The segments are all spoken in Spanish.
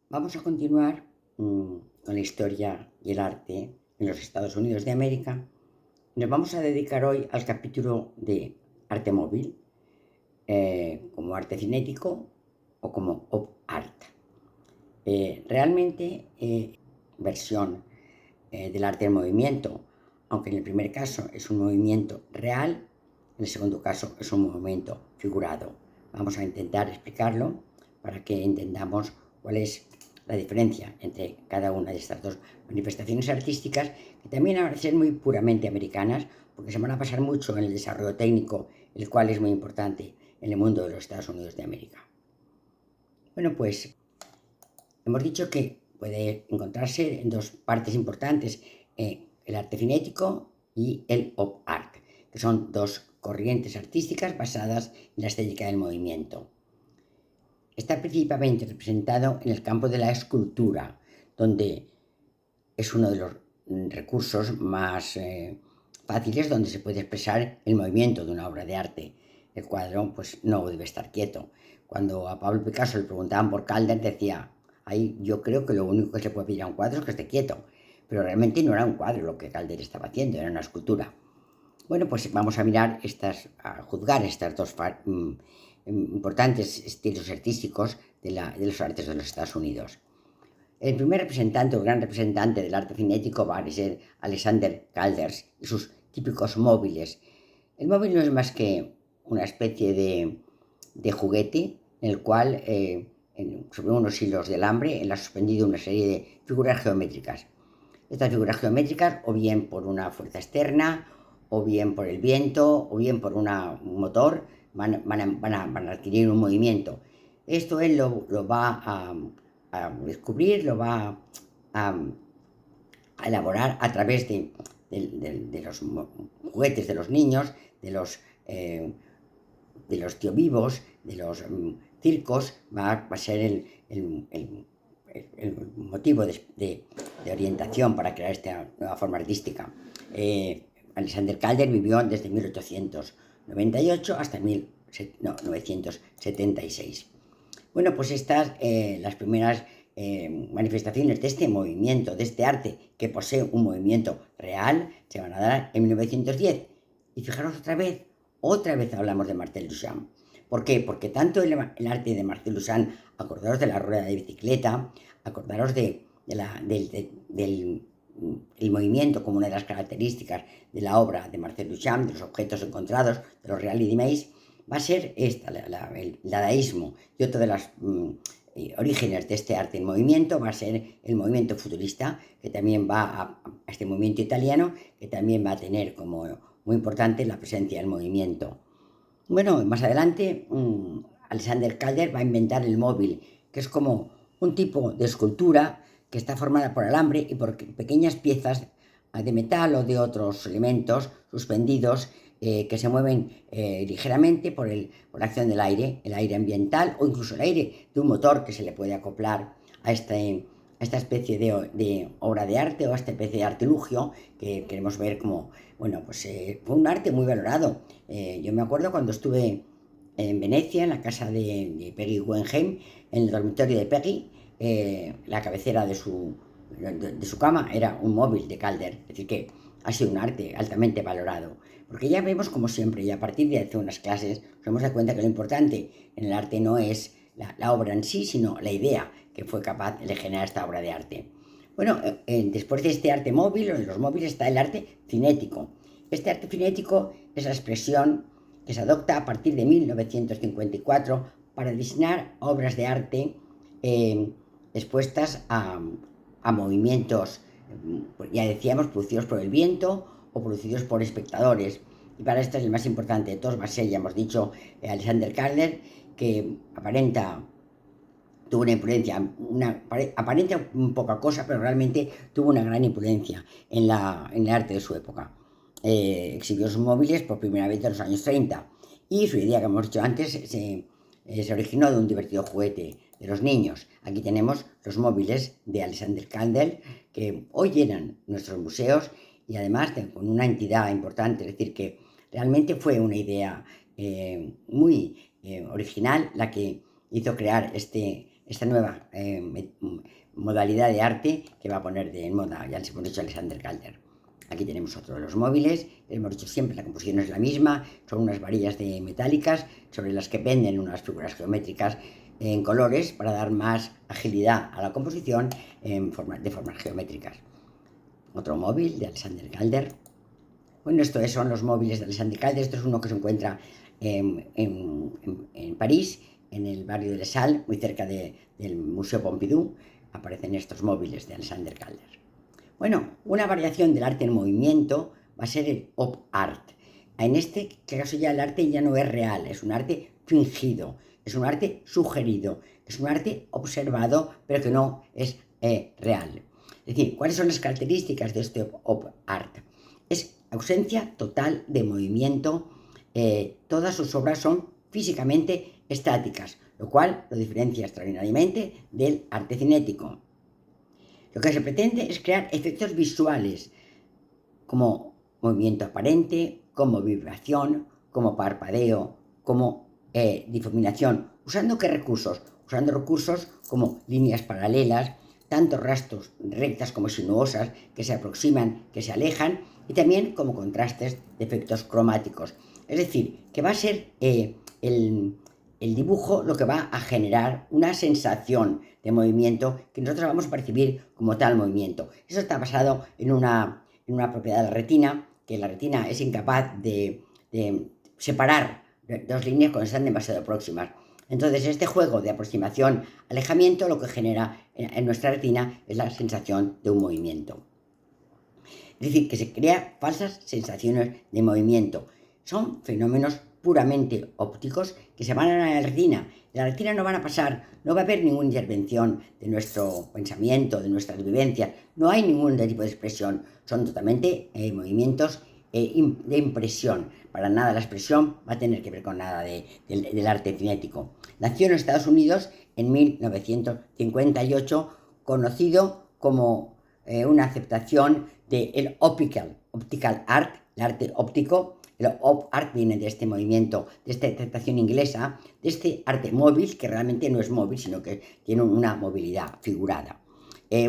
Vamos a continuar con la historia y el arte en los Estados Unidos de América. Nos vamos a dedicar hoy al capítulo de arte móvil, como arte cinético o como op art. Realmente, versión del arte en movimiento, aunque en el primer caso es un movimiento real, en el segundo caso es un movimiento figurado. Vamos a intentar explicarlo para que entendamos cuál es la diferencia entre cada una de estas dos manifestaciones artísticas, que también van a ser muy puramente americanas, porque se van a pasar mucho en el desarrollo técnico, el cual es muy importante en el mundo de los Estados Unidos de América. Bueno, pues hemos dicho que puede encontrarse en dos partes importantes, el arte cinético y el op art, que son dos corrientes artísticas basadas en la estética del movimiento. Está principalmente representado en el campo de la escultura, donde es uno de los recursos más fáciles donde se puede expresar el movimiento de una obra de arte. El cuadro pues no debe estar quieto. Cuando a Pablo Picasso le preguntaban por Calder, decía: "Ay, yo creo que lo único que se puede pedir a un cuadro es que esté quieto". Pero realmente no era un cuadro lo que Calder estaba haciendo, era una escultura. Bueno, pues vamos a mirar a juzgar estas dos importantes estilos artísticos de los artes de los Estados Unidos. El primer representante o gran representante del arte cinético va a ser Alexander Calder y sus típicos móviles. El móvil no es más que una especie de juguete en el cual, sobre unos hilos de alambre, él ha suspendido una serie de figuras geométricas. Estas figuras geométricas, o bien por una fuerza externa, o bien por el viento, o bien por un motor, van a adquirir un movimiento. Esto él lo va a descubrir, lo va a elaborar a través de los juguetes de los niños, de los tío vivos, de los circos. Va a ser el motivo de orientación para crear esta nueva forma artística. Alexander Calder vivió desde 1898 hasta 1976. Bueno, pues estas, las primeras manifestaciones de este movimiento, de este arte que posee un movimiento real, se van a dar en 1910. Y fijaros otra vez hablamos de Marcel Duchamp. ¿Por qué? Porque tanto el arte de Marcel Duchamp, acordaros de la rueda de bicicleta, acordaros del el movimiento como una de las características de la obra de Marcel Duchamp, de los objetos encontrados, de los reality maze, va a ser el dadaísmo. Y otro de los orígenes de este arte en movimiento va a ser el movimiento futurista, que también va a este movimiento italiano, que también va a tener como muy importante la presencia del movimiento. Bueno, más adelante Alexander Calder va a inventar el móvil, que es como un tipo de escultura que está formada por alambre y por pequeñas piezas de metal o de otros elementos suspendidos, que se mueven ligeramente por la acción del aire, el aire ambiental o incluso el aire de un motor que se le puede acoplar a esta especie de obra de arte o a esta especie de artilugio que queremos ver como, bueno, pues fue un arte muy valorado. Yo me acuerdo cuando estuve en Venecia, en la casa de Peggy Guggenheim, en el dormitorio de Peggy, la cabecera de su cama era un móvil de Calder. Es decir, que ha sido un arte altamente valorado. Porque ya vemos, como siempre, y a partir de hace unas clases, nos hemos dado cuenta que lo importante en el arte no es la obra en sí, sino la idea que fue capaz de generar esta obra de arte. Bueno, después de este arte móvil o de los móviles está el arte cinético. Este arte cinético es la expresión que se adopta a partir de 1954 para diseñar obras de arte expuestas a movimientos, ya decíamos, producidos por el viento o producidos por espectadores. Y para esto es el más importante de todos, va a ser, ya hemos dicho, Alexander Calder, que tuvo una influencia, aparenta poca cosa, pero realmente tuvo una gran influencia en el arte de su época. Exhibió sus móviles por primera vez en los años 30 y su idea, que hemos dicho antes, se originó de un divertido juguete de los niños. Aquí tenemos los móviles de Alexander Calder, que hoy llenan nuestros museos y además con una entidad importante, es decir, que realmente fue una idea muy original la que hizo crear esta nueva modalidad de arte que va a poner en moda, ya les hemos dicho, Alexander Calder. Aquí tenemos otro de los móviles, hemos dicho siempre, la composición es la misma, son unas varillas metálicas sobre las que penden unas figuras geométricas en colores para dar más agilidad a la composición de formas geométricas. Otro móvil de Alexander Calder. Bueno, estos son los móviles de Alexander Calder. Esto es uno que se encuentra en París, en el barrio de Les Halles, muy cerca del Museo Pompidou. Aparecen estos móviles de Alexander Calder. Bueno, una variación del arte en movimiento va a ser el op art. En este caso ya el arte ya no es real, es un arte fingido, es un arte sugerido, es un arte observado, pero que no es real. Es decir, ¿cuáles son las características de este op art? Es ausencia total de movimiento, todas sus obras son físicamente estáticas, lo cual lo diferencia extraordinariamente del arte cinético. Lo que se pretende es crear efectos visuales, como movimiento aparente, como vibración, como parpadeo, como difuminación. ¿Usando qué recursos? Usando recursos como líneas paralelas, tanto rastros rectas como sinuosas, que se aproximan, que se alejan, y también como contrastes de efectos cromáticos. Es decir, que va a ser el dibujo lo que va a generar una sensación de movimiento que nosotros vamos a percibir como tal movimiento. Eso está basado en una propiedad de la retina, que la retina es incapaz de separar dos líneas cuando están demasiado próximas. Entonces, este juego de aproximación-alejamiento lo que genera en nuestra retina es la sensación de un movimiento. Es decir, que se crean falsas sensaciones de movimiento. Son fenómenos puramente ópticos que se van a la retina. En la retina no van a pasar, no va a haber ninguna intervención de nuestro pensamiento, de nuestras vivencias, no hay ningún tipo de expresión, son totalmente movimientos de impresión. Para nada la expresión va a tener que ver con nada del arte cinético. Nació en Estados Unidos en 1958, conocido como una aceptación del optical art, el arte óptico. El op art viene de este movimiento, de esta aceptación inglesa, de este arte móvil, que realmente no es móvil, sino que tiene una movilidad figurada.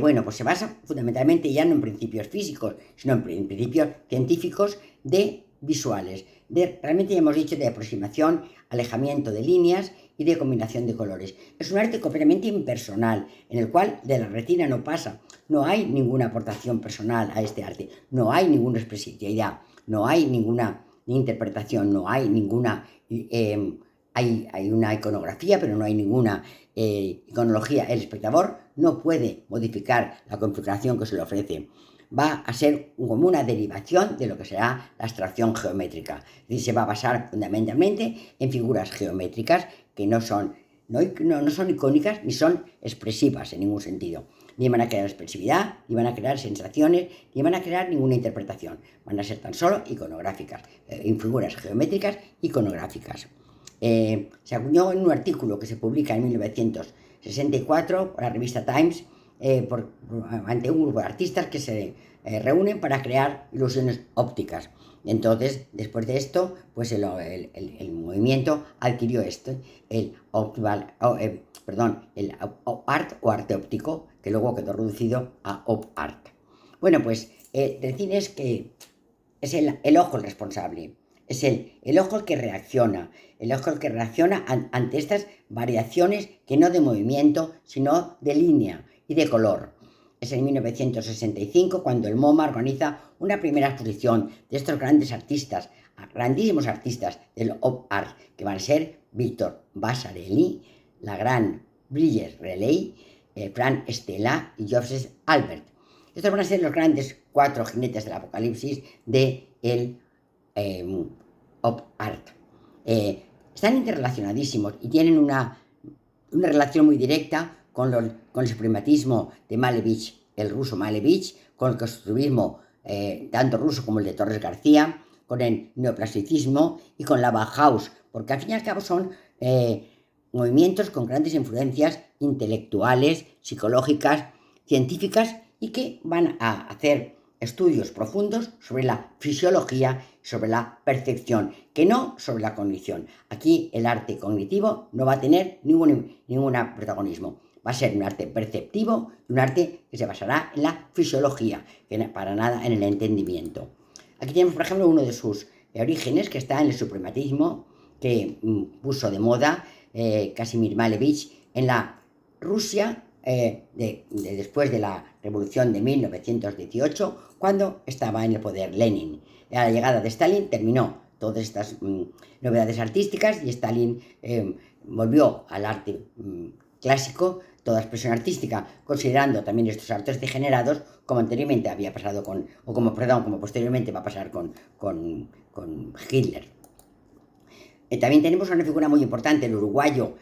Bueno, pues se basa fundamentalmente ya no en principios físicos, sino en principios científicos de visuales. Realmente ya hemos dicho de aproximación, alejamiento de líneas y de combinación de colores. Es un arte completamente impersonal, en el cual de la retina no pasa. No hay ninguna aportación personal a este arte, no hay ninguna expresividad, no hay ninguna interpretación, no hay ninguna... hay una iconografía, pero no hay ninguna iconología. El espectador no puede modificar la configuración que se le ofrece. Va a ser como una derivación de lo que será la abstracción geométrica. Es decir, se va a basar fundamentalmente en figuras geométricas que no son icónicas ni son expresivas en ningún sentido. Ni van a crear expresividad, ni van a crear sensaciones, ni van a crear ninguna interpretación. Van a ser tan solo iconográficas, en figuras geométricas iconográficas. Se acuñó en un artículo que se publica en 1964 por la revista Times, ante un grupo de artistas que se reúnen para crear ilusiones ópticas. Entonces, después de esto, pues el movimiento adquirió el op art o arte óptico, que luego quedó reducido a op art. Bueno, pues el cine es que es el ojo el responsable. Es el ojo el que reacciona, ante estas variaciones que no de movimiento, sino de línea y de color. Es en 1965 cuando el MoMA organiza una primera exposición de estos grandes artistas, grandísimos artistas del op art, que van a ser Victor Vasarely, la gran Brigitte Relley, Frank Stella y Joseph Albert. Estos van a ser los grandes 4 jinetes del apocalipsis del op art. Están interrelacionadísimos y tienen una relación muy directa con el suprematismo de Malevich, el ruso Malevich, con el constructivismo tanto ruso como el de Torres García, con el neoplasticismo y con la Bauhaus, porque al fin y al cabo son movimientos con grandes influencias intelectuales, psicológicas, científicas, y que van a hacer estudios profundos sobre la fisiología, sobre la percepción, que no sobre la cognición. Aquí el arte cognitivo no va a tener ningún protagonismo. Va a ser un arte perceptivo, un arte que se basará en la fisiología, que para nada en el entendimiento. Aquí tenemos, por ejemplo, uno de sus orígenes, que está en el suprematismo que puso de moda Kasimir Malevich en la Rusia después de la revolución de 1918, cuando estaba en el poder Lenin. A la llegada de Stalin terminó todas estas novedades artísticas y Stalin volvió al arte clásico, toda expresión artística, considerando también estos artes degenerados, como anteriormente había pasado como posteriormente va a pasar con Hitler. También tenemos una figura muy importante, el uruguayo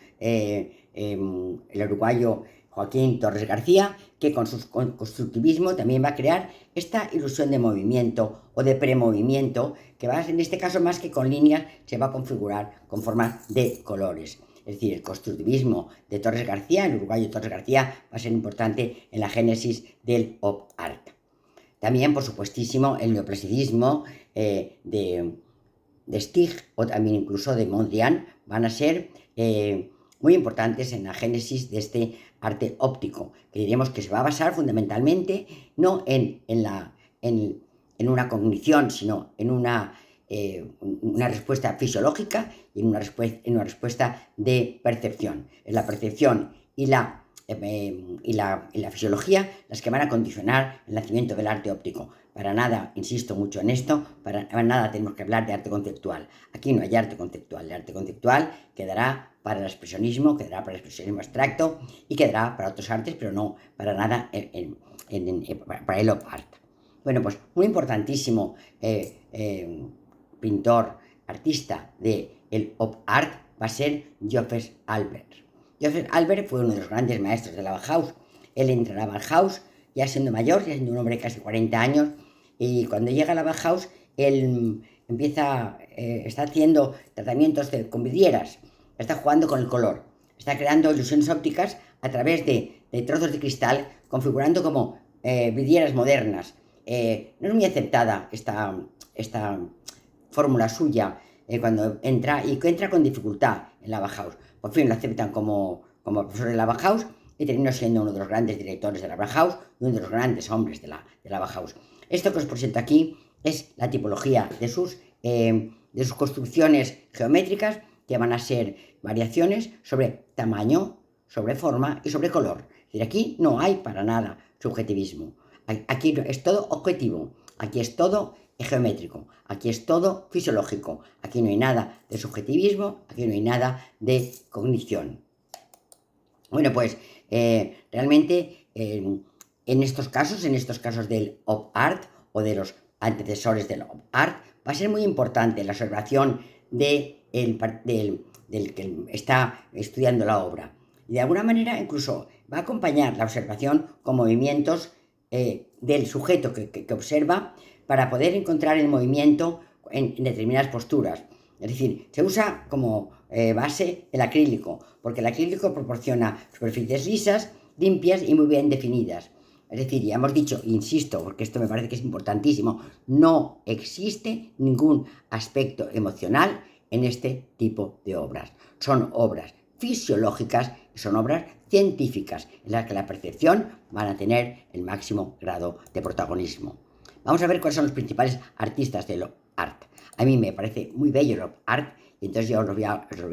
Joaquín Torres García, que con su constructivismo también va a crear esta ilusión de movimiento o de premovimiento, que va, en este caso, más que con líneas, se va a configurar con formas de colores. Es decir, el constructivismo de Torres García, el uruguayo Torres García, va a ser importante en la génesis del op art. También, por supuestísimo, el neoclasicismo de Stig o también incluso de Mondrian van a ser muy importantes en la génesis de este arte óptico, que diríamos que se va a basar fundamentalmente no en una cognición, sino en una respuesta fisiológica y en una respuesta de percepción. Es la percepción y la fisiología las que van a condicionar el nacimiento del arte óptico. Para nada, insisto mucho en esto, para nada tenemos que hablar de arte conceptual. Aquí no hay arte conceptual. El arte conceptual quedará para el expresionismo, quedará para el expresionismo abstracto y quedará para otros artes, pero no para nada para el op art. Bueno, pues un importantísimo pintor, artista del op art va a ser Joseph Albert. Joseph Albert fue uno de los grandes maestros de la Bauhaus. Él entrará a Bauhaus ya siendo mayor, ya siendo un hombre de casi 40 años, y cuando llega a la Bauhaus, él está haciendo tratamientos con vidrieras, está jugando con el color, está creando ilusiones ópticas a través de trozos de cristal, configurando como vidrieras modernas. No es muy aceptada esta fórmula suya cuando entra con dificultad en la Bauhaus. Por fin lo aceptan como profesor de la Bauhaus y terminó siendo uno de los grandes directores de la Bauhaus y uno de los grandes hombres de la Bauhaus. Esto que os presento aquí es la tipología de sus construcciones geométricas, que van a ser variaciones sobre tamaño, sobre forma y sobre color. Es decir, aquí no hay para nada subjetivismo. Aquí es todo objetivo, aquí es todo geométrico, aquí es todo fisiológico, aquí no hay nada de subjetivismo, aquí no hay nada de cognición. Bueno, pues realmente en estos casos del op art o de los antecesores del op art, va a ser muy importante la observación del que está estudiando la obra. Y de alguna manera incluso va a acompañar la observación con movimientos del sujeto que observa, para poder encontrar el movimiento en determinadas posturas. Es decir, se usa como base el acrílico, porque el acrílico proporciona superficies lisas, limpias y muy bien definidas. Es decir, ya hemos dicho, insisto, porque esto me parece que es importantísimo, no existe ningún aspecto emocional en este tipo de obras. Son obras fisiológicas y son obras científicas, en las que la percepción van a tener el máximo grado de protagonismo. Vamos a ver cuáles son los principales artistas del op art. A mí me parece muy bello el op art, y entonces yo os lo voy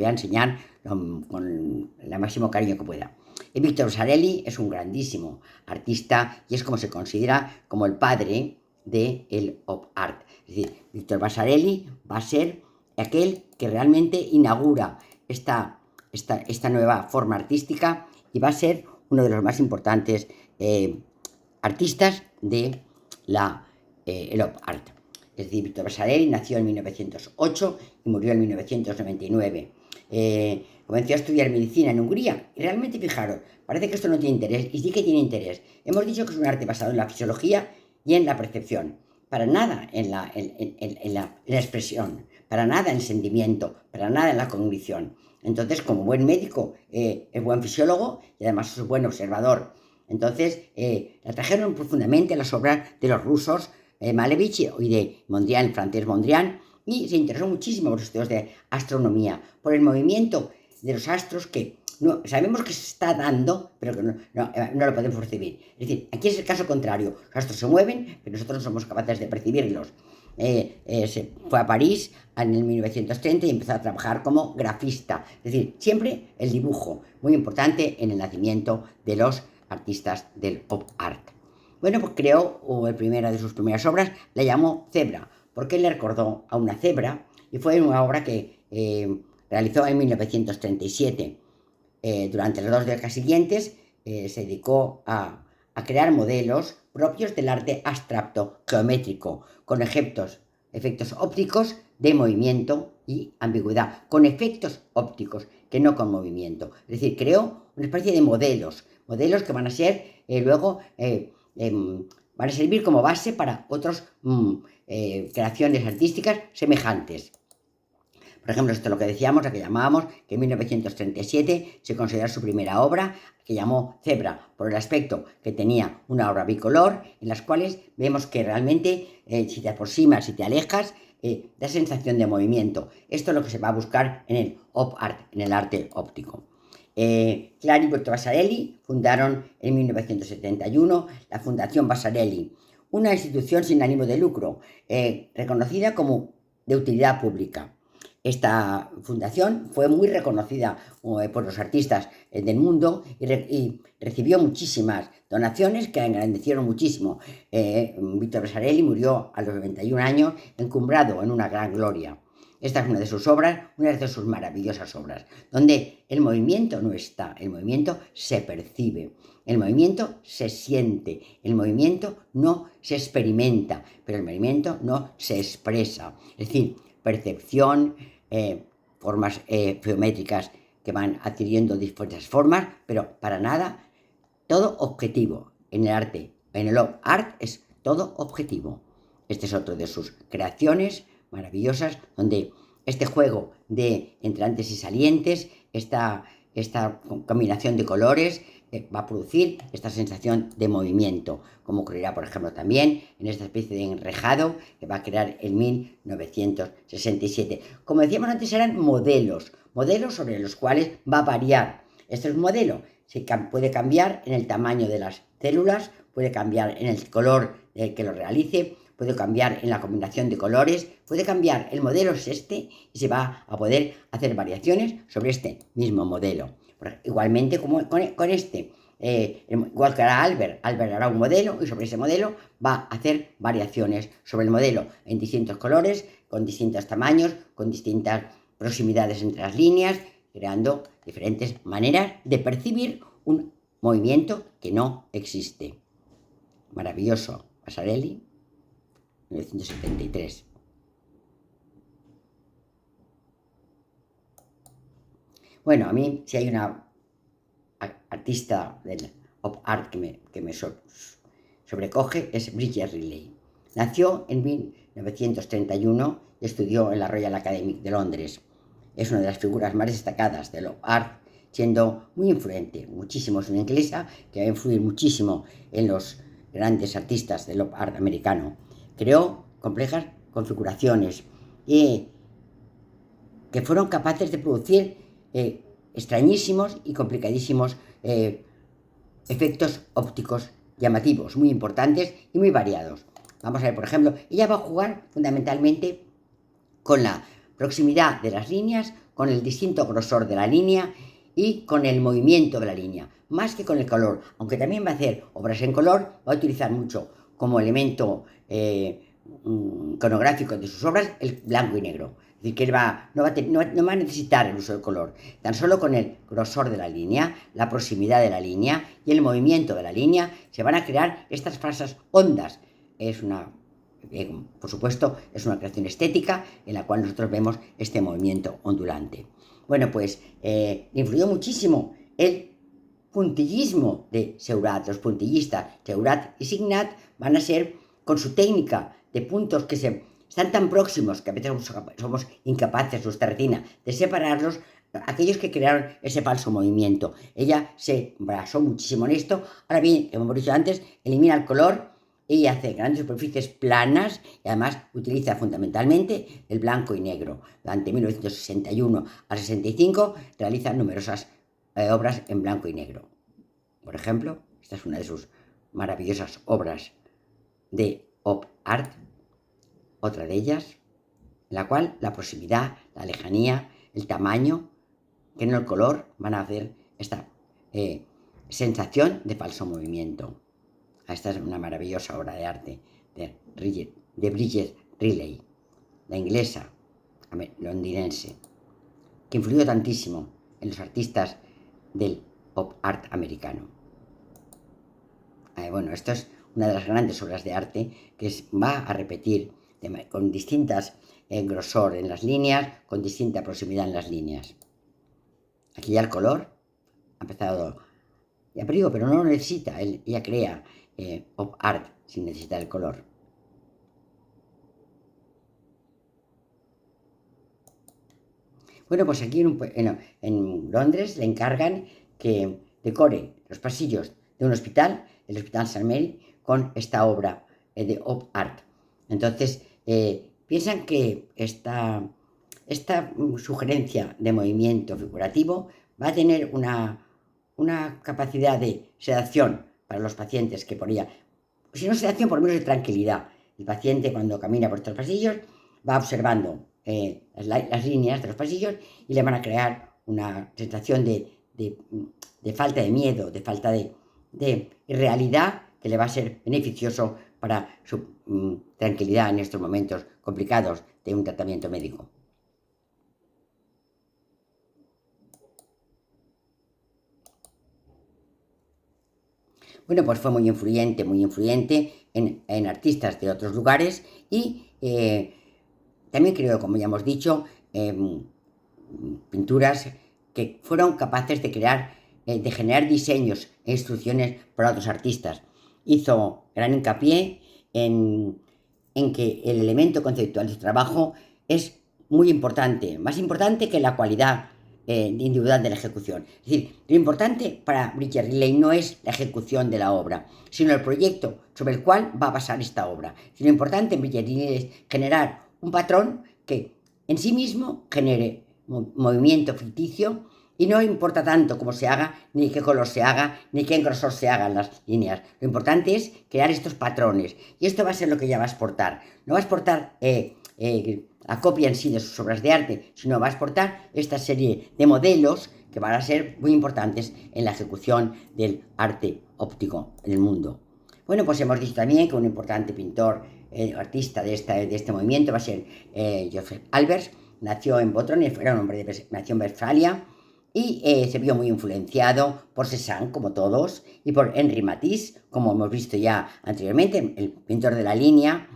a enseñar con el máximo cariño que pueda. Víctor Vasarely es un grandísimo artista y es como se considera como el padre del op art. Es decir, Víctor Vasarely va a ser aquel que realmente inaugura esta nueva forma artística y va a ser uno de los más importantes artistas de el op art. Es decir, Víctor Vasarely nació en 1908 y murió en 1999. Comenzó a estudiar medicina en Hungría y realmente, fijaros, parece que esto no tiene interés, y sí que tiene interés. Hemos dicho que es un arte basado en la fisiología y en la percepción, para nada en la expresión, para nada en el sentimiento, para nada en la cognición. Entonces, como buen médico, es buen fisiólogo y además es buen observador. Entonces, la trajeron profundamente las obras de los rusos Malevich y de Mondrian, el francés Mondrian, y se interesó muchísimo por los estudios de astronomía, por el movimiento de los astros, que sabemos que se está dando, pero que no lo podemos percibir. Es decir, aquí es el caso contrario. Los astros se mueven, pero nosotros no somos capaces de percibirlos. Se fue a París en el 1930 y empezó a trabajar como grafista. Es decir, siempre el dibujo, muy importante en el nacimiento de los artistas del pop art. Bueno, pues creó el primera de sus primeras obras, la llamó Zebra, porque le recordó a una cebra y fue una obra que realizó en 1937. Durante las 2 décadas siguientes se dedicó a crear modelos propios del arte abstracto geométrico, con efectos ópticos de movimiento y ambigüedad, con efectos ópticos, que no con movimiento. Es decir, creó una especie de modelos que van a ser luego, van a servir como base para otras creaciones artísticas semejantes. Por ejemplo, esto es lo que decíamos, lo que llamábamos, que en 1937 se considera su primera obra, que llamó Zebra, por el aspecto que tenía una obra bicolor, en las cuales vemos que realmente, si te aproximas, si te alejas, da sensación de movimiento. Esto es lo que se va a buscar en el op art, en el arte óptico. Clary y Berto Vasarely fundaron en 1971 la Fundación Vasarely, una institución sin ánimo de lucro, reconocida como de utilidad pública. Esta fundación fue muy reconocida por los artistas del mundo y recibió muchísimas donaciones que engrandecieron muchísimo. Víctor Vasarely murió a los 91 años, encumbrado en una gran gloria. Esta es una de sus obras, una de sus maravillosas obras, donde el movimiento no está, el movimiento se percibe, el movimiento se siente, el movimiento no se experimenta, pero el movimiento no se expresa. Es decir, percepción, formas geométricas que van adquiriendo diferentes formas, pero para nada todo objetivo. En el arte, en el art es todo objetivo. Este es otro de sus creaciones maravillosas, donde este juego de entrantes y salientes, esta combinación de colores, va a producir esta sensación de movimiento, como ocurrirá, por ejemplo, también en esta especie de enrejado que va a crear en 1967. Como decíamos antes, eran modelos sobre los cuales va a variar. Este es un modelo, puede cambiar en el tamaño de las células, puede cambiar en el color que lo realice, puede cambiar en la combinación de colores, puede cambiar. El modelo es este y se va a poder hacer variaciones sobre este mismo modelo. Igualmente como con este, igual que hará Albert hará un modelo y sobre ese modelo va a hacer variaciones sobre el modelo en distintos colores, con distintos tamaños, con distintas proximidades entre las líneas, creando diferentes maneras de percibir un movimiento que no existe. Maravilloso. Vasarely, 1973. Bueno, a mí, si hay una artista del pop art que me sobrecoge, es Bridget Riley. Nació en 1931 y estudió en la Royal Academy de Londres. Es una de las figuras más destacadas del pop art, siendo muy influente, muchísimo. Es una inglesa que va a influir muchísimo en los grandes artistas del pop art americano. Creó complejas configuraciones que fueron capaces de producir extrañísimos y complicadísimos efectos ópticos llamativos, muy importantes y muy variados. Vamos a ver, por ejemplo, ella va a jugar fundamentalmente con la proximidad de las líneas, con el distinto grosor de la línea y con el movimiento de la línea, más que con el color. Aunque también va a hacer obras en color, va a utilizar mucho como elemento iconográfico de sus obras el blanco y negro. Es decir, que él no va a necesitar el uso del color, tan solo con el grosor de la línea, la proximidad de la línea y el movimiento de la línea se van a crear estas falsas ondas. Por supuesto, es una creación estética en la cual nosotros vemos este movimiento ondulante. Bueno, pues influyó muchísimo el puntillismo de Seurat. Los puntillistas, Seurat y Signat, van a ser, con su técnica de puntos que están tan próximos que a veces somos incapaces, nuestra retina, de separarlos, aquellos que crearon ese falso movimiento. Ella se basó muchísimo en esto. Ahora bien, como hemos dicho antes, elimina el color y hace grandes superficies planas y además utiliza fundamentalmente el blanco y negro. Durante 1961 al 65 realiza numerosas obras en blanco y negro. Por ejemplo, esta es una de sus maravillosas obras de op art, otra de ellas, en la cual la proximidad, la lejanía, el tamaño, que no el color, van a hacer esta sensación de falso movimiento. Esta es una maravillosa obra de arte de Bridget Riley, la inglesa, londinense, que influyó tantísimo en los artistas del pop art americano. Bueno, esto es una de las grandes obras de arte que va a repetir con distintas grosor en las líneas, con distinta proximidad en las líneas. Aquí ya el color ha empezado, ya digo, pero no lo necesita, ella crea pop art sin necesitar el color. Bueno, pues aquí en Londres le encargan que decore los pasillos de un hospital, el Hospital St. Mary, con esta obra de op art. Entonces, piensan que esta sugerencia de movimiento figurativo va a tener una capacidad de sedación para los pacientes que ponía, si no sedación, por lo menos de tranquilidad. El paciente cuando camina por estos pasillos va observando las líneas de los pasillos y le van a crear una sensación de falta de miedo, de falta de irrealidad, que le va a ser beneficioso para su tranquilidad en estos momentos complicados de un tratamiento médico. Bueno, pues fue muy influyente en artistas de otros lugares y también creo, como ya hemos dicho, pinturas que fueron capaces de de generar diseños e instrucciones para otros artistas. Hizo gran hincapié en que el elemento conceptual de su trabajo es muy importante, más importante que la cualidad individual de la ejecución. Es decir, lo importante para Bridget Riley no es la ejecución de la obra, sino el proyecto sobre el cual va a basar esta obra. Lo importante en Bridget Riley es generar un patrón que en sí mismo genere movimiento ficticio y no importa tanto cómo se haga, ni qué color se haga, ni qué grosor se hagan las líneas. Lo importante es crear estos patrones y esto va a ser lo que ella va a exportar. No va a exportar la copia en sí de sus obras de arte, sino va a exportar esta serie de modelos que van a ser muy importantes en la ejecución del arte óptico en el mundo. Bueno, pues hemos dicho también que un importante pintor, artista de este movimiento va a ser Joseph Albers. Nació en Botron, era un hombre nació en Westfalia y se vio muy influenciado por Cézanne, como todos, y por Henri Matisse, como hemos visto ya anteriormente, el pintor de la línea,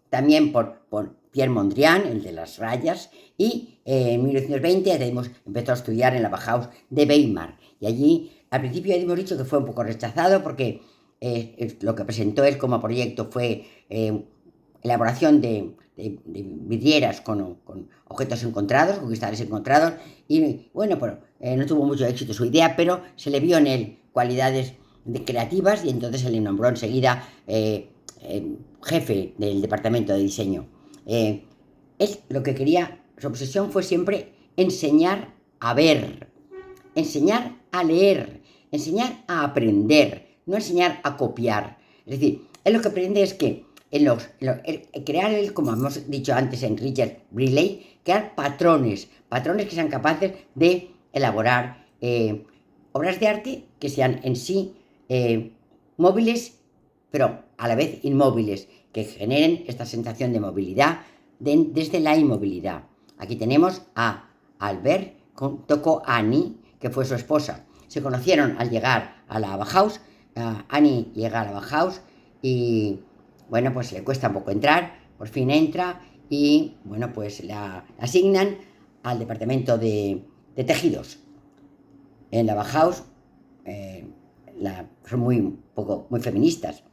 también por Pierre Mondrian, el de las rayas, y en 1920 empezó a estudiar en la Bauhaus de Weimar, y allí al principio ya hemos dicho que fue un poco rechazado porque lo que presentó él como proyecto fue elaboración de vidrieras con objetos encontrados, con cristales encontrados, y bueno, pues, no tuvo mucho éxito su idea, pero se le vio en él cualidades creativas y entonces se le nombró enseguida jefe del departamento de diseño. Él lo que quería, su obsesión fue siempre enseñar a ver, enseñar a leer, enseñar a aprender, no enseñar a copiar. Es decir, él lo que aprende es que crear, como hemos dicho antes en Richard Riley, crear patrones que sean capaces de elaborar obras de arte que sean en sí móviles, pero a la vez inmóviles, que generen esta sensación de movilidad desde la inmovilidad. Aquí tenemos a Albert con Annie, que fue su esposa. Se conocieron al llegar a la Bauhaus. Annie llega a la Bauhaus y bueno, pues le cuesta un poco entrar, por fin entra y bueno, pues la asignan al departamento de tejidos. En la Bauhaus son muy feministas,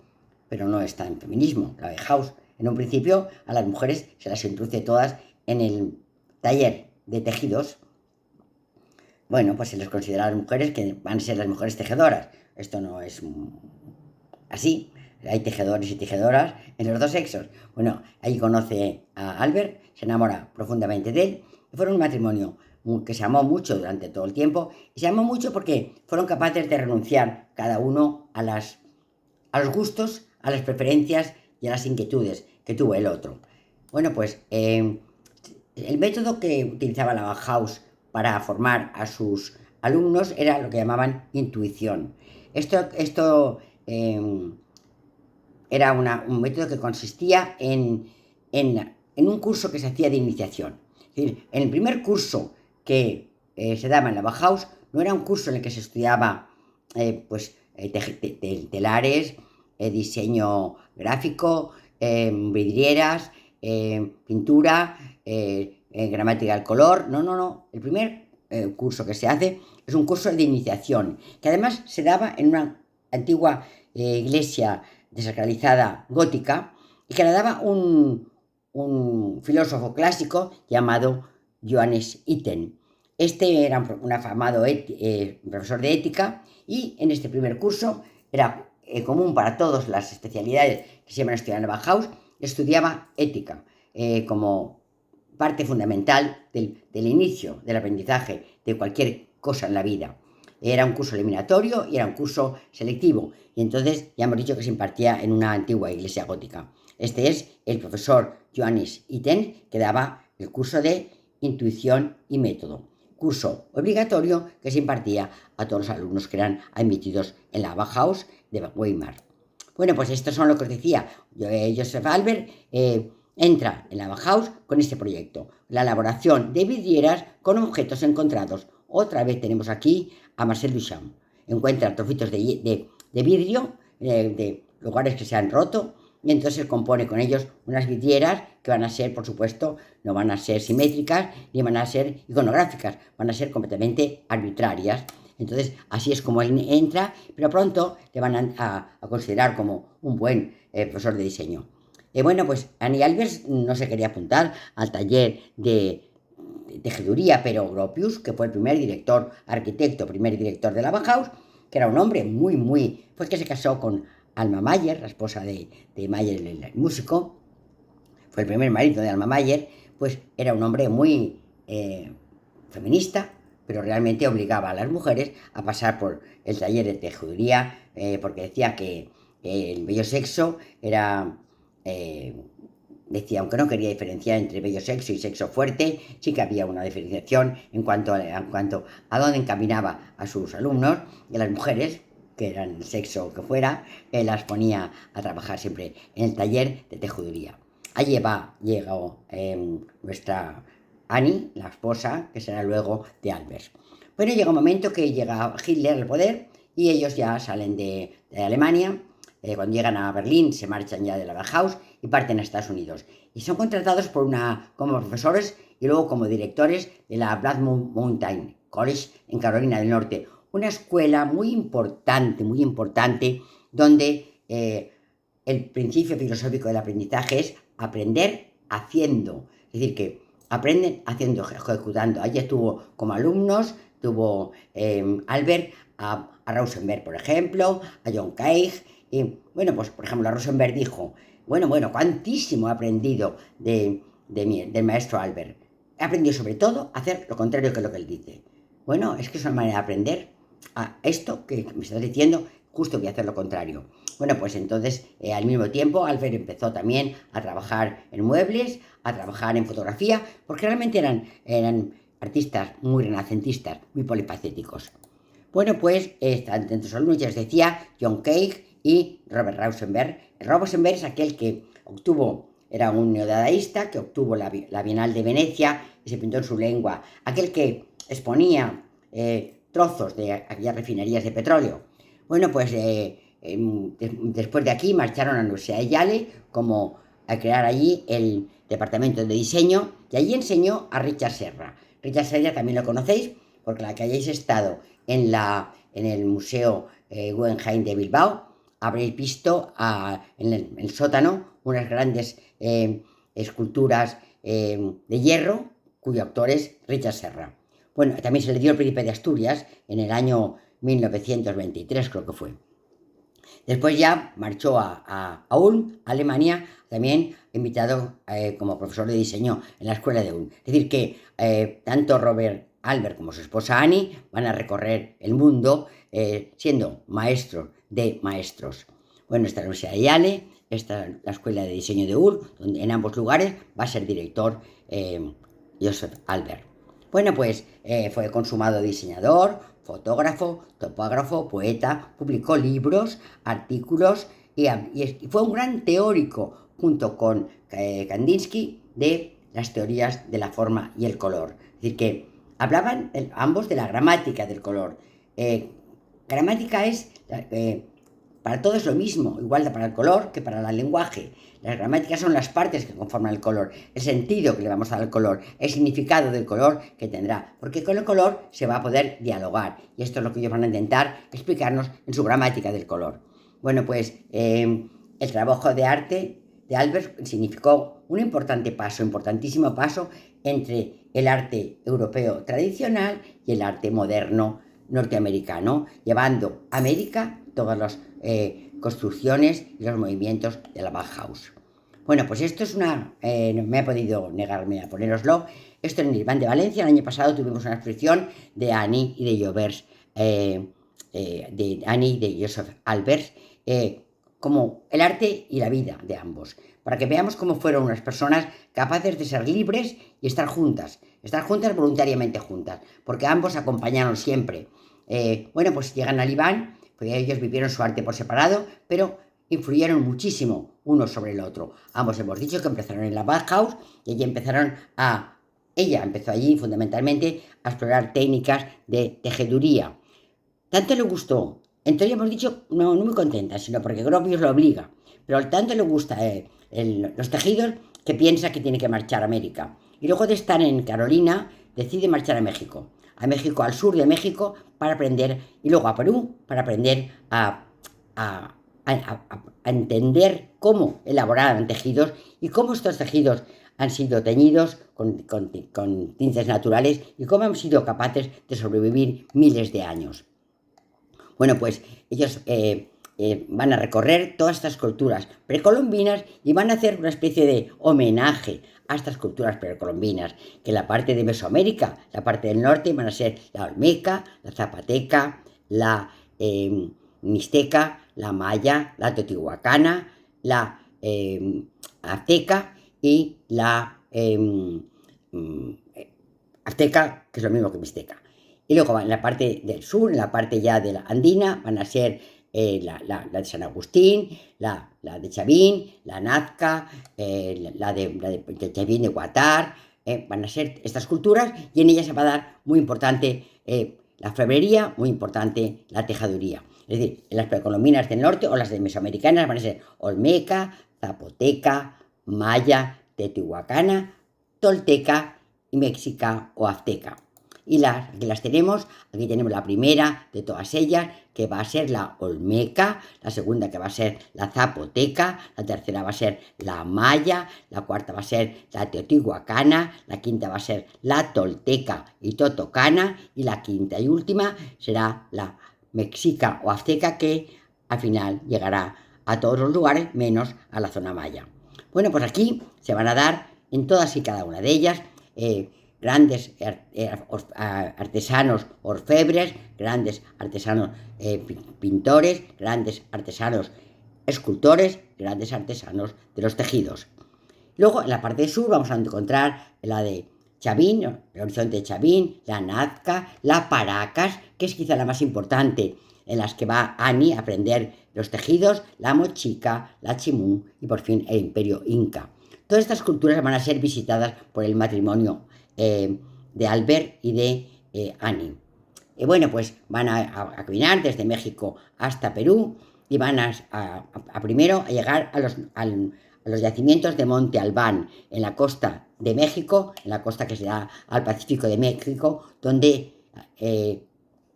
pero no está en feminismo. La Bauhaus, en un principio, a las mujeres se las introduce todas en el taller de tejidos. Bueno, pues se les considera a las mujeres que van a ser las mejores tejedoras. Esto no es así. Hay tejedores y tejedoras en los dos sexos. Bueno, ahí conoce a Albert, se enamora profundamente de él y fueron un matrimonio que se amó mucho durante todo el tiempo, y se amó mucho porque fueron capaces de renunciar cada uno a los gustos, a las preferencias y a las inquietudes que tuvo el otro. Bueno, pues el método que utilizaba la Bauhaus para formar a sus alumnos era lo que llamaban intuición. Esto era un método que consistía en un curso que se hacía de iniciación. Es decir, en el primer curso que se daba en la Bauhaus no era un curso en el que se estudiaba telares, diseño gráfico, vidrieras, pintura, gramática del color. No, no, no. El primer curso que se hace es un curso de iniciación, que además se daba en una antigua iglesia desacralizada gótica y que la daba un filósofo clásico llamado Johannes Itten. Este era un afamado profesor de ética y en este primer curso era común para todas las especialidades que se iban a estudiar en la Bauhaus, estudiaba ética como parte fundamental del inicio del aprendizaje de cualquier cosa en la vida. Era un curso eliminatorio y era un curso selectivo. Y entonces ya hemos dicho que se impartía en una antigua iglesia gótica. Este es el profesor Johannes Itten, que daba el curso de intuición y método. Curso obligatorio que se impartía a todos los alumnos que eran admitidos en la Bauhaus de Weimar. Bueno, pues estos son lo que os decía. Joseph Albert entra en la Bauhaus con este proyecto, la elaboración de vidrieras con objetos encontrados. Otra vez tenemos aquí a Marcel Duchamp. Encuentra trocitos de vidrio de lugares que se han roto y entonces compone con ellos unas vidrieras que van a ser, por supuesto, no van a ser simétricas ni van a ser iconográficas, van a ser completamente arbitrarias. Entonces, así es como él entra, pero pronto le van a considerar como un buen profesor de diseño. Bueno, pues Annie Albers no se quería apuntar al taller de tejeduría, pero Gropius, que fue el primer director, arquitecto, primer director de la Bauhaus, que era un hombre pues que se casó con Alma Mayer, la esposa de Mayer, el músico, fue el primer marido de Alma Mayer, pues era un hombre muy feminista, pero realmente obligaba a las mujeres a pasar por el taller de tejeduría, porque decía que el bello sexo era decía, aunque no quería diferenciar entre bello sexo y sexo fuerte, sí que había una diferenciación en cuanto a dónde encaminaba a sus alumnos, y a las mujeres, que eran el sexo que fuera, las ponía a trabajar siempre en el taller de tejeduría. Allí llegó nuestra Annie, la esposa, que será luego de Albert. Bueno, llega un momento que llega Hitler al poder y ellos ya salen de Alemania. Cuando llegan a Berlín se marchan ya de la Bauhaus y parten a Estados Unidos. Y son contratados como profesores y luego como directores de la Black Mountain College en Carolina del Norte. Una escuela muy importante, donde el principio filosófico del aprendizaje es aprender haciendo. Es decir, que aprenden haciendo, ejecutando. Allí estuvo como alumnos, tuvo Albert, a Rauschenberg, por ejemplo, a John Cage. Y bueno, pues por ejemplo, Rosenberg dijo, bueno, cuantísimo he aprendido del maestro Albert. He aprendido sobre todo a hacer lo contrario que lo que él dice. Bueno, es que es una manera de aprender a esto que me estás diciendo, justo voy a hacer lo contrario. Bueno, pues entonces al mismo tiempo Albert empezó también a trabajar en muebles, a trabajar en fotografía, porque realmente eran artistas muy renacentistas, muy polifacéticos. Bueno, pues entre sus alumnos ya os decía John Cage y Robert Rauschenberg. Rauschenberg es aquel que era un neodadaísta, que obtuvo la Bienal de Venecia y se pintó en su lengua. Aquel que exponía trozos de aquellas refinerías de petróleo. Bueno, pues después de aquí marcharon a la Universidad de Yale como a crear allí el departamento de diseño y allí enseñó a Richard Serra. Richard Serra también lo conocéis porque la que hayáis estado en el Museo Guggenheim de Bilbao habréis visto en el sótano unas grandes esculturas de hierro cuyo autor es Richard Serra. Bueno, también se le dio el Príncipe de Asturias en el año 1923, creo que fue. Después ya marchó a Ulm, Alemania, también invitado como profesor de diseño en la escuela de Ulm. Es decir, que tanto Robert Albert como su esposa Annie van a recorrer el mundo siendo maestros de maestros. Bueno, esta es la Universidad de Yale, esta es la Escuela de Diseño de UR, donde en ambos lugares va a ser director Joseph Albert. Bueno, pues fue consumado diseñador, fotógrafo, topógrafo, poeta, publicó libros, artículos y fue un gran teórico junto con Kandinsky de las teorías de la forma y el color. Es decir, que hablaban ambos de la gramática del color. Gramática es, para todo es lo mismo, igual para el color que para el lenguaje. Las gramáticas son las partes que conforman el color, el sentido que le vamos a dar al color, el significado del color que tendrá, porque con el color se va a poder dialogar, y esto es lo que ellos van a intentar explicarnos en su gramática del color. Bueno, pues el trabajo de arte de Albert significó un importante paso, importantísimo paso entre el arte europeo tradicional y el arte moderno norteamericano, llevando a América todas las construcciones y los movimientos de la Bauhaus. Bueno, pues esto es una... no me he podido negarme a poneroslo. Esto en el Iván de Valencia. El año pasado tuvimos una exposición de Annie y de Jovers, de Annie y de Joseph Albers, como el arte y la vida de ambos, para que veamos cómo fueron unas personas capaces de ser libres y estar juntas voluntariamente juntas, porque ambos acompañaron siempre. Bueno, pues llegan al Iván, pues ellos vivieron su arte por separado, pero influyeron muchísimo uno sobre el otro. Ambos hemos dicho que empezaron en la Bauhaus y ella empezó allí fundamentalmente a explorar técnicas de tejeduría. Tanto le gustó, entonces hemos dicho, no muy contenta, sino porque Gropius lo obliga, pero tanto le gusta los tejidos que piensa que tiene que marchar a América. Y luego de estar en Carolina, decide marchar a México, al sur de México, para aprender, y luego a Perú, para aprender a entender cómo elaboraban tejidos y cómo estos tejidos han sido teñidos con tintes naturales y cómo han sido capaces de sobrevivir miles de años. Bueno, pues ellos van a recorrer todas estas culturas precolombinas y van a hacer una especie de homenaje a estas culturas precolombinas, que en la parte de Mesoamérica, la parte del norte, van a ser la olmeca, la zapateca, la mixteca, la maya, la teotihuacana, la azteca y la azteca, que es lo mismo que mixteca. Y luego en la parte del sur, en la parte ya de la andina, van a ser la de San Agustín, la de Chavín, la Nazca, la de Chavín de Guatar, van a ser estas culturas, y en ellas se va a dar muy importante la orfebrería, muy importante la tejaduría. Es decir, en las precolombinas del norte o las de mesoamericanas van a ser olmeca, zapoteca, maya, teotihuacana, tolteca y mexica o azteca. Y aquí las tenemos, aquí tenemos la primera de todas ellas, que va a ser la olmeca, la segunda que va a ser la zapoteca, la tercera va a ser la maya, la cuarta va a ser la teotihuacana, la quinta va a ser la tolteca y totocana, y la quinta y última será la mexica o azteca, que al final llegará a todos los lugares menos a la zona maya. Bueno, pues aquí se van a dar en todas y cada una de ellas grandes artesanos orfebres, grandes artesanos pintores, grandes artesanos escultores, grandes artesanos de los tejidos. Luego en la parte sur vamos a encontrar la de Chavín, el horizonte de Chavín, la Nazca, la Paracas, que es quizá la más importante, en las que va Annie a aprender los tejidos, la Mochica, la Chimú y por fin el Imperio Inca. Todas estas culturas van a ser visitadas por el matrimonio de Albert y de Annie. Bueno, pues van a caminar desde México hasta Perú y van primero a llegar a los yacimientos de Monte Albán, en la costa de México, en la costa que se da al Pacífico de México, donde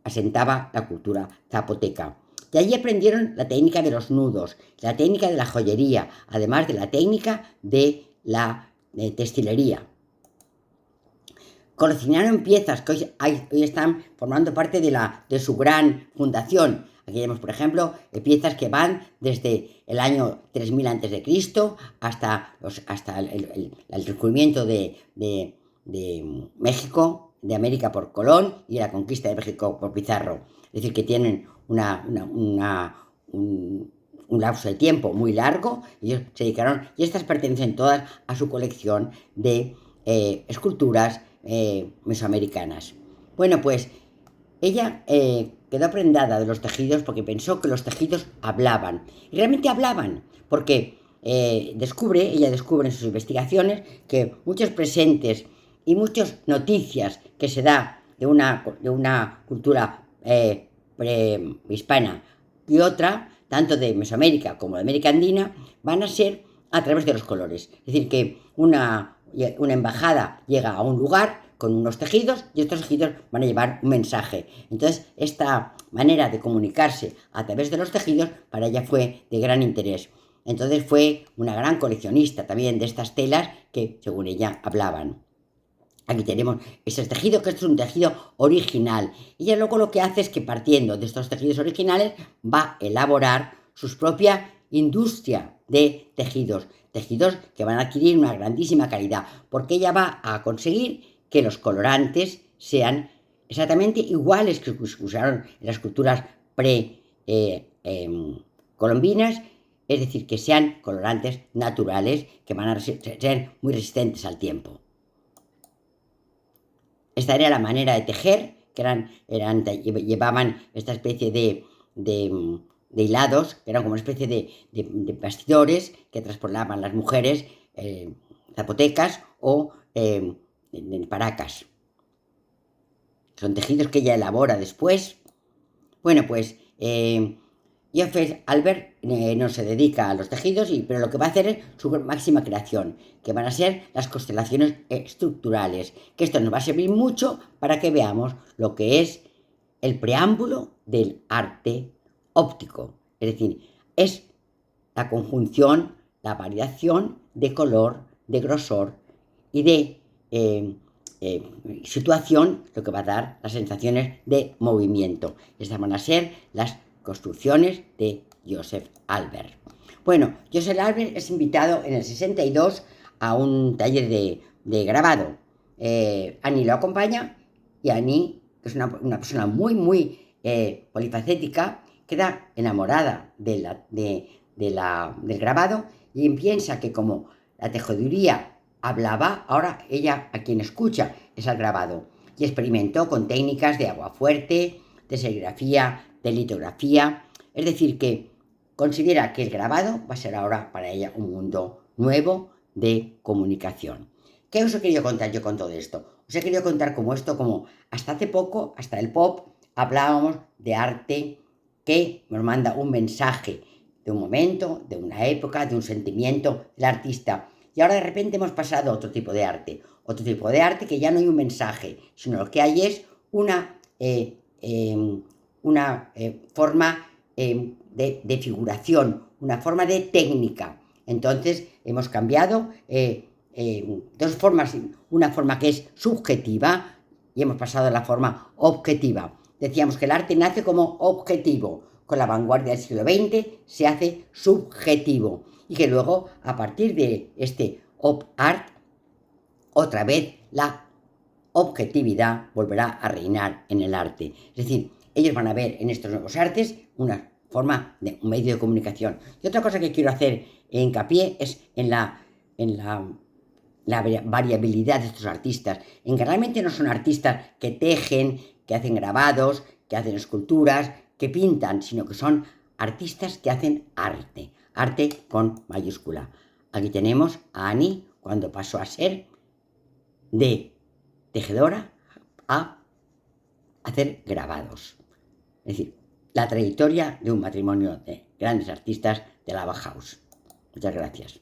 asentaba la cultura zapoteca. Y allí aprendieron la técnica de los nudos, la técnica de la joyería, además de la técnica de la textilería. Coleccionaron piezas que hoy están formando parte de su gran fundación. Aquí vemos, por ejemplo, piezas que van desde el año 3000 a.C. hasta el descubrimiento de México, de América por Colón y la conquista de México por Pizarro. Es decir, que tienen un lapso de tiempo muy largo. Ellos se dedicaron, y estas pertenecen todas a su colección de esculturas mesoamericanas. Bueno, pues ella quedó prendada de los tejidos porque pensó que los tejidos hablaban. Y realmente hablaban, porque ella descubre en sus investigaciones que muchos presentes y muchas noticias que se da de una cultura prehispana y otra, tanto de Mesoamérica como de América Andina, van a ser a través de los colores. Es decir, que una embajada llega a un lugar con unos tejidos y estos tejidos van a llevar un mensaje. Entonces, esta manera de comunicarse a través de los tejidos para ella fue de gran interés. Entonces fue una gran coleccionista también de estas telas que, según ella, hablaban. Aquí tenemos ese tejido, que esto es un tejido original. Y ella luego lo que hace es que, partiendo de estos tejidos originales, va a elaborar su propia industria de tejidos. Tejidos que van a adquirir una grandísima calidad, porque ella va a conseguir que los colorantes sean exactamente iguales que se usaron en las culturas pre-colombinas, es decir, que sean colorantes naturales que van a ser muy resistentes al tiempo. Esta era la manera de tejer, que llevaban esta especie de hilados, que eran como una especie de bastidores que transportaban las mujeres zapotecas o paracas. Son tejidos que ella elabora después. Bueno, pues Joseph Albert no se dedica a los tejidos, pero lo que va a hacer es su máxima creación, que van a ser las constelaciones estructurales, que esto nos va a servir mucho para que veamos lo que es el preámbulo del arte óptico. Es decir, es la conjunción, la variación de color, de grosor y de situación, lo que va a dar las sensaciones de movimiento. Estas van a ser las construcciones de Joseph Albert. Bueno, Joseph Albert es invitado en el 62 a un taller de grabado. Annie lo acompaña y Annie, que es una persona muy polifacética, queda enamorada del grabado y piensa que como la tejeduría hablaba, ahora ella a quien escucha es al grabado. Y experimentó con técnicas de agua fuerte, de serigrafía, de litografía. Es decir, que considera que el grabado va a ser ahora para ella un mundo nuevo de comunicación. ¿Qué os he querido contar yo con todo esto? Os he querido contar como esto, como hasta hace poco, hasta el pop, hablábamos de arte que nos manda un mensaje de un momento, de una época, de un sentimiento del artista. Y ahora de repente hemos pasado a otro tipo de arte que ya no hay un mensaje, sino lo que hay es una forma de figuración, una forma de técnica. Entonces hemos cambiado dos formas, una forma que es subjetiva y hemos pasado a la forma objetiva. Decíamos que el arte nace como objetivo, con la vanguardia del siglo XX se hace subjetivo y que luego a partir de este op art otra vez la objetividad volverá a reinar en el arte. Es decir, ellos van a ver en estos nuevos artes una forma de un medio de comunicación. Y otra cosa que quiero hacer hincapié es en la variabilidad de estos artistas, en que realmente no son artistas que tejen, que hacen grabados, que hacen esculturas, que pintan, sino que son artistas que hacen arte, arte con mayúscula. Aquí tenemos a Annie cuando pasó a ser de tejedora a hacer grabados. Es decir, la trayectoria de un matrimonio de grandes artistas de la Bauhaus. Muchas gracias.